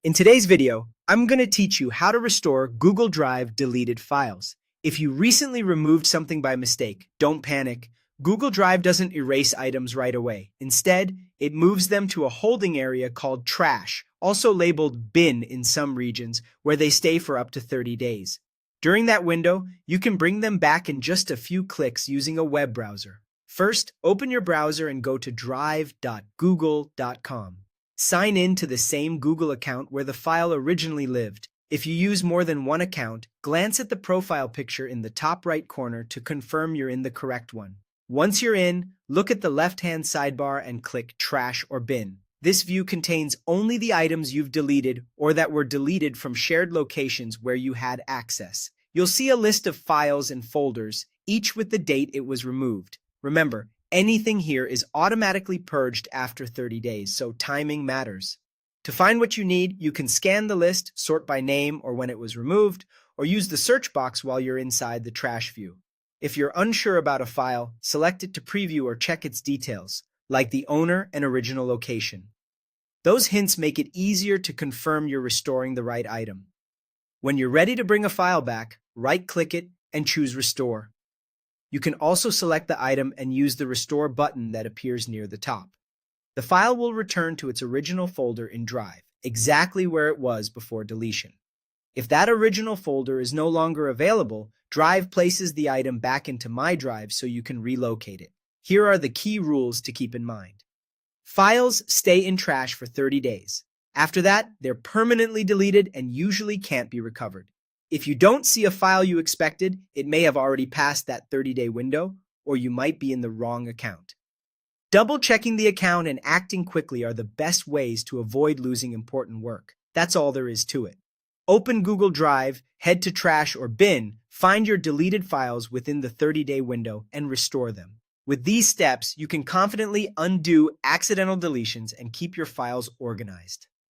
In today's video, I'm going to teach you how to restore Google Drive deleted files. If you recently removed something by mistake, don't panic. Google Drive doesn't erase items right away. Instead, it moves them to a holding area called trash, also labeled bin in some regions, where they stay for up to 30 days. During that window, you can bring them back in just a few clicks using a web browser. First, open your browser and go to drive.google.com. Sign in to the same Google account where the file originally lived. If you use more than one account, glance at the profile picture in the top right corner to confirm you're in the correct one. Once you're in, look at the left-hand sidebar and click Trash or Bin. This view contains only the items you've deleted or that were deleted from shared locations where you had access. You'll see a list of files and folders, each with the date it was removed. Remember, anything here is automatically purged after 30 days, so timing matters. To find what you need, you can scan the list, sort by name or when it was removed, or use the search box while you're inside the trash view. If you're unsure about a file, select it to preview or check its details, like the owner and original location. Those hints make it easier to confirm you're restoring the right item. When you're ready to bring a file back, right-click it and choose Restore. You can also select the item and use the Restore button that appears near the top. The file will return to its original folder in Drive, exactly where it was before deletion. If that original folder is no longer available, Drive places the item back into My Drive so you can relocate it. Here are the key rules to keep in mind. Files stay in trash for 30 days. After that, they're permanently deleted and usually can't be recovered. If you don't see a file you expected, it may have already passed that 30-day window, or you might be in the wrong account. Double-checking the account and acting quickly are the best ways to avoid losing important work. That's all there is to it. Open Google Drive, head to Trash or Bin, find your deleted files within the 30-day window, and restore them. With these steps, you can confidently undo accidental deletions and keep your files organized.